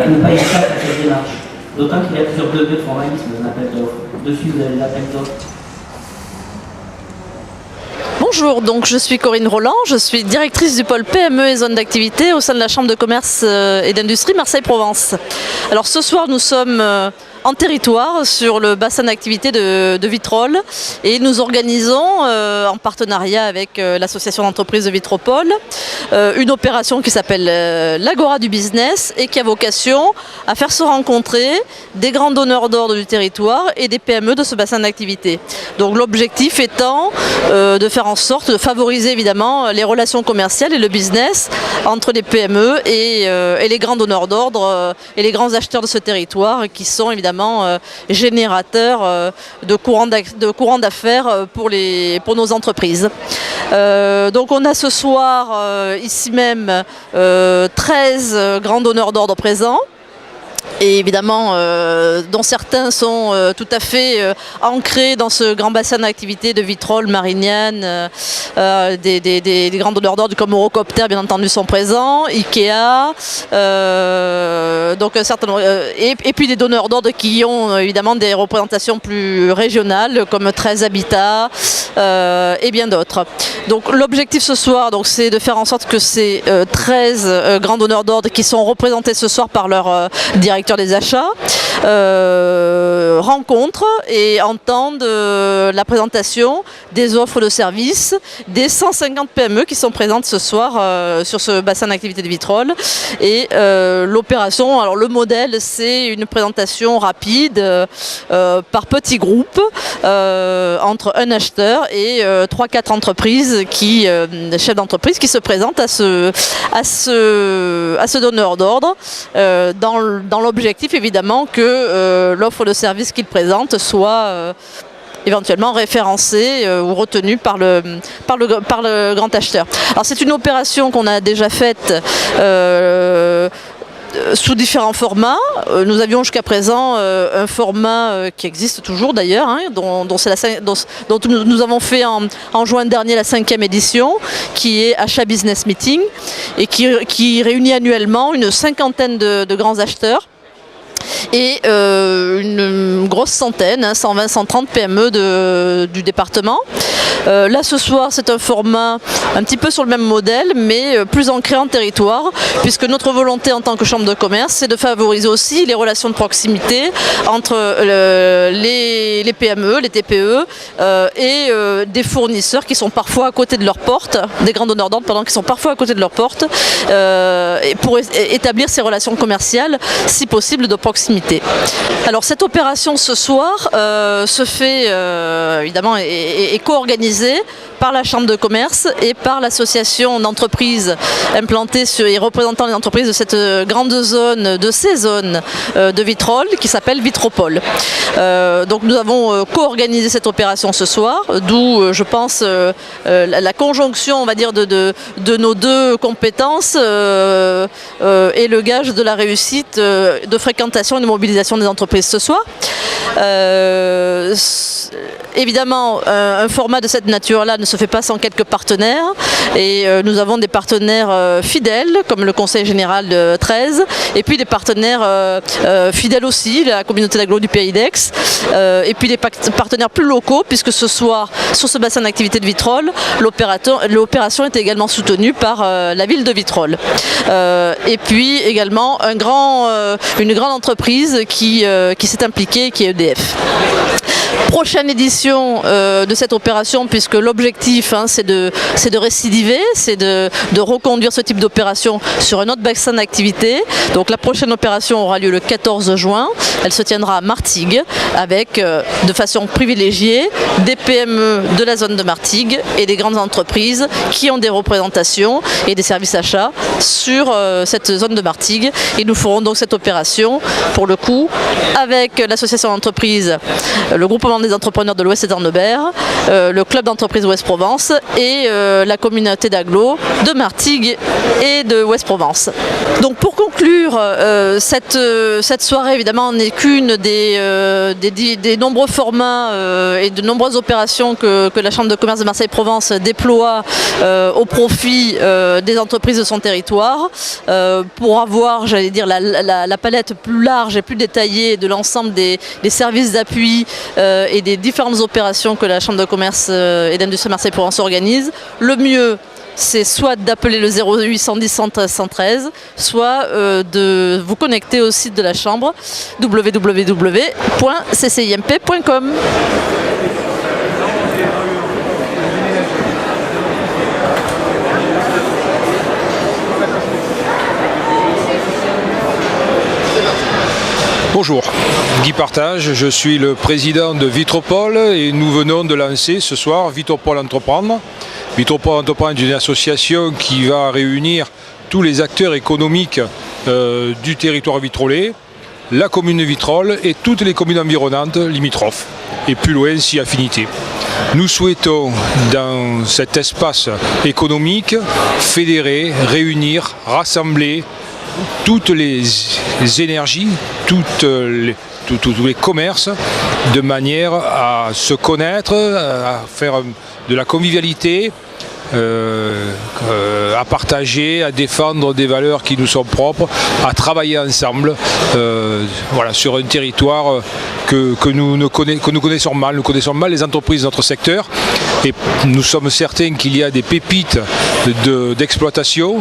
il n'est pas efficace à cette démarche. D'autant qu'il y a plusieurs degrés de formalisme dans l'appel d'offres. Dessus, vous avez l'appel d'offres. Bonjour, donc je suis Corinne Roland, je suis directrice du pôle PME et zones d'activité au sein de la Chambre de commerce et d'industrie Marseille-Provence. Alors ce soir nous sommes en territoire sur le bassin d'activité de Vitrolles et nous organisons en partenariat avec l'association d'entreprises de Vitropole une opération qui s'appelle l'Agora du business et qui a vocation à faire se rencontrer des grands donneurs d'ordre du territoire et des PME de ce bassin d'activité. Donc l'objectif étant de faire en sorte de favoriser évidemment les relations commerciales et le business entre les PME et les grands donneurs d'ordre et les grands acheteurs de ce territoire qui sont évidemment générateurs de courant d'affaires pour nos entreprises. Donc on a ce soir ici même 13 grands donneurs d'ordre présents. Et évidemment, dont certains sont tout à fait ancrés dans ce grand bassin d'activité de Vitrolles, Marignane, des grands donneurs d'ordre comme Eurocopter bien entendu sont présents, Ikea, donc un certain nombre, et puis des donneurs d'ordre qui ont évidemment des représentations plus régionales comme 13 Habitat et bien d'autres. Donc l'objectif ce soir, c'est de faire en sorte que ces 13 grands donneurs d'ordre qui sont représentés ce soir par leur directeur des achats rencontrent et entendent la présentation des offres de services des 150 PME qui sont présentes ce soir sur ce bassin d'activité de Vitrolles. Et l'opération, alors le modèle, c'est une présentation rapide par petits groupes entre un acheteur et 3-4 entreprises chefs d'entreprise qui se présentent à ce donneur d'ordre dans l'objectif évidemment que l'offre de service qu'il présente soit éventuellement référencée ou retenue par le grand acheteur. Alors c'est une opération qu'on a déjà faite sous différents formats. Nous avions jusqu'à présent un format qui existe toujours d'ailleurs, dont nous avons fait en juin dernier la 5e édition, qui est Achat Business Meeting, et qui réunit annuellement une cinquantaine de grands acheteurs et une grosse centaine, 120-130 PME du département. Là ce soir c'est un format un petit peu sur le même modèle mais plus ancré en territoire, puisque notre volonté en tant que chambre de commerce c'est de favoriser aussi les relations de proximité entre les PME, les TPE et des fournisseurs qui sont parfois à côté de leur porte, des grands donneurs d'ordre qui sont parfois à côté de leur porte, et pour établir ces relations commerciales si possible de proximité. Alors cette opération ce soir se fait évidemment et co-organisée par la Chambre de commerce et par l'association d'entreprises implantées et représentant les entreprises de cette grande zone, de ces zones de Vitrolles qui s'appelle Vitropole. Donc nous avons co-organisé cette opération ce soir, d'où je pense la conjonction on va dire de nos deux compétences et le gage de la réussite de fréquentation et de mobilisation des entreprises ce soir. Évidemment, un format de cette nature-là ne se fait pas sans quelques partenaires et nous avons des partenaires fidèles comme le Conseil général de 13 et puis des partenaires fidèles aussi, la communauté d'agglo du Pays d'Aix et puis des partenaires plus locaux puisque ce soir, sur ce bassin d'activité de Vitrolles, l'opération est également soutenue par la ville de Vitrolles. Et puis également une grande entreprise qui s'est impliquée, qui est EDF. Prochaine édition de cette opération, puisque l'objectif c'est de récidiver, c'est de reconduire ce type d'opération sur un autre bassin d'activité. Donc la prochaine opération aura lieu le 14 juin, elle se tiendra à Martigues avec de façon privilégiée des PME de la zone de Martigues et des grandes entreprises qui ont des représentations et des services achats sur cette zone de Martigues. Et nous ferons donc cette opération pour le coup avec l'association d'entreprises, le groupe groupement des entrepreneurs de l'Ouest d'Arnebert, le club d'entreprise Ouest-Provence et la communauté d'agglo de Martigues et de Ouest-Provence. Donc pour conclure, cette soirée évidemment n'est qu'une des nombreux formats et de nombreuses opérations que la Chambre de commerce de Marseille-Provence déploie au profit des entreprises de son territoire pour avoir, j'allais dire, la palette plus large et plus détaillée de l'ensemble des services d'appui et des différentes opérations que la Chambre de commerce et d'industrie Marseille-Provence organise. Le mieux, c'est soit d'appeler le 0810 113 113, soit de vous connecter au site de la Chambre www.ccimp.com. Bonjour, Guy Partage, je suis le président de Vitropole et nous venons de lancer ce soir Vitropole Entreprendre. Vitropole Entreprendre est une association qui va réunir tous les acteurs économiques du territoire vitrolais, la commune de Vitrolles et toutes les communes environnantes limitrophes et plus loin si affinité. Nous souhaitons dans cet espace économique fédérer, réunir, rassembler toutes les énergies, tous les commerces, de manière à se connaître, à faire de la convivialité, à partager, à défendre des valeurs qui nous sont propres, à travailler ensemble voilà, sur un territoire que nous connaissons mal. Nous connaissons mal les entreprises de notre secteur et nous sommes certains qu'il y a des pépites d'exploitation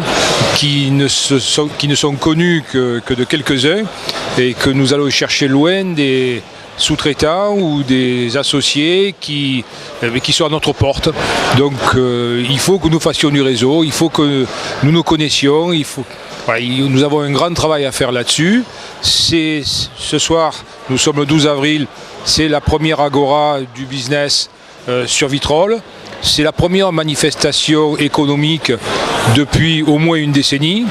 qui ne sont connues que de quelques-uns et que nous allons chercher loin des sous-traitants ou des associés qui sont à notre porte. Donc il faut que nous fassions du réseau, il faut que nous nous connaissions, voilà, nous avons un grand travail à faire là-dessus. Ce soir, nous sommes le 12 avril, c'est la première agora du business sur Vitrolles. C'est la première manifestation économique depuis au moins une décennie.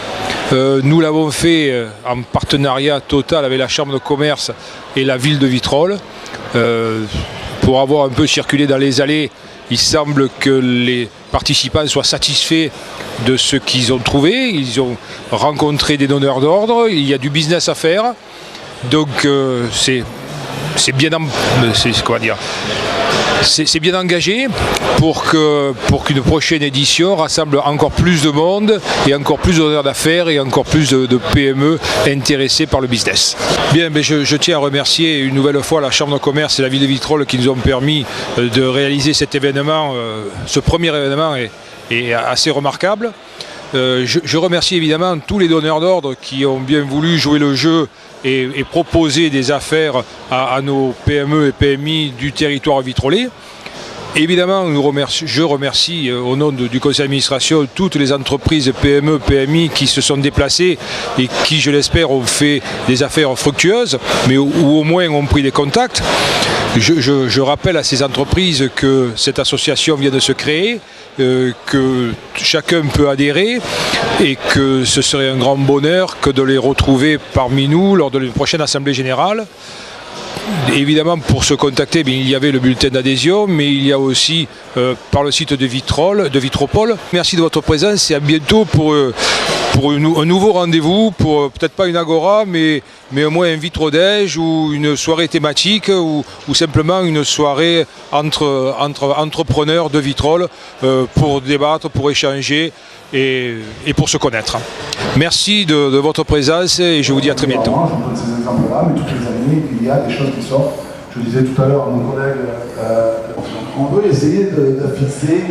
Nous l'avons fait en partenariat total avec la Chambre de commerce et la ville de Vitrolles. Pour avoir un peu circulé dans les allées, il semble que les participants soient satisfaits de ce qu'ils ont trouvé. Ils ont rencontré des donneurs d'ordre, il y a du business à faire. Donc c'est bien engagé pour qu'une prochaine édition rassemble encore plus de monde et encore plus de donneurs d'affaires et encore plus de PME intéressés par le business. Bien, je tiens à remercier une nouvelle fois la Chambre de commerce et la ville de Vitrolles qui nous ont permis de réaliser cet événement. Ce premier événement est assez remarquable. Je remercie évidemment tous les donneurs d'ordre qui ont bien voulu jouer le jeu et proposer des affaires à nos PME et PMI du territoire vitrolais. Évidemment, je remercie au nom du conseil d'administration toutes les entreprises PME, PMI qui se sont déplacées et qui, je l'espère, ont fait des affaires fructueuses, mais ou au moins ont pris des contacts. Je rappelle à ces entreprises que cette association vient de se créer, que chacun peut adhérer et que ce serait un grand bonheur que de les retrouver parmi nous lors de la prochaine Assemblée générale. Évidemment, pour se contacter, il y avait le bulletin d'adhésion, mais il y a aussi par le site de Vitropole. Merci de votre présence et à bientôt pour un nouveau rendez-vous, pour peut-être pas une agora, mais au moins un vitrodège ou une soirée thématique ou simplement une soirée entre entrepreneurs de Vitrolles pour débattre, pour échanger et pour se connaître. Merci de votre présence et je vous dis à très bientôt. Je vous donne ces exemples-là, mais toutes les années, il y a des choses qui sortent. Je disais tout à l'heure à mon collègue, on veut essayer de fixer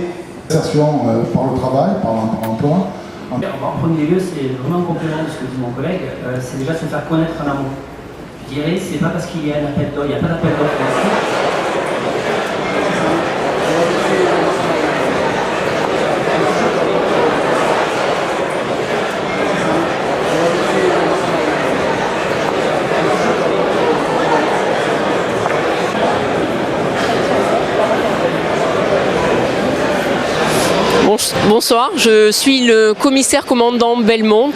l'insertion par le travail, par l'emploi. En premier lieu, c'est vraiment un complément de ce que dit mon collègue, c'est déjà se faire connaître en amont. Je dirais, c'est pas parce qu'il y a un appel d'offres, il n'y a pas d'appel d'offres là-dessus. Bonsoir, je suis le commissaire commandant Belmont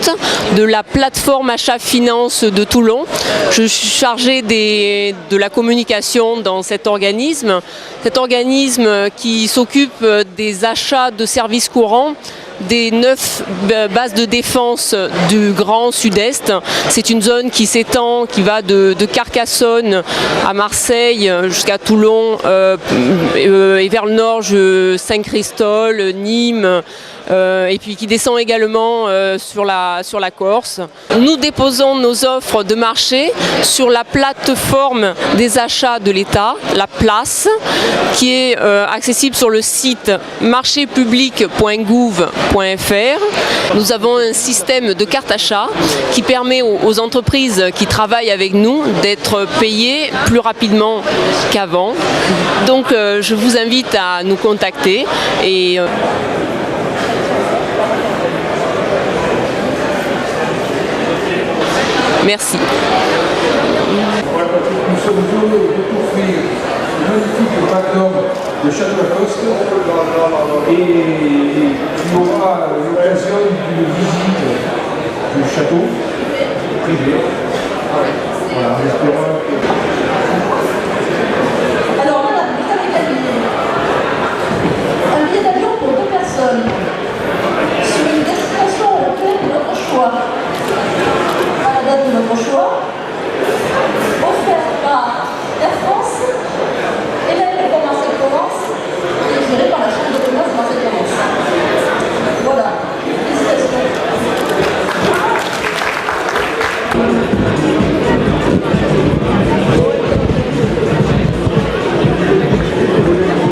de la plateforme Achat Finance de Toulon. Je suis chargé de la communication dans cet organisme qui s'occupe des achats de services courants des 9 bases de défense du Grand Sud-Est. C'est une zone qui s'étend, qui va de Carcassonne à Marseille jusqu'à Toulon et vers le nord, Saint-Christol, Nîmes, et puis qui descend également sur la Corse. Nous déposons nos offres de marché sur la plateforme des achats de l'État, la place, qui est accessible sur le site marchépublic.gouv.fr. Nous avons un système de carte achat qui permet aux entreprises qui travaillent avec nous d'être payées plus rapidement qu'avant. Donc je vous invite à nous contacter et merci. Nous sommes heureux d'offrir le magnifique bac d'homme de Château-Lacoste et il y aura l'occasion d'une visite du château.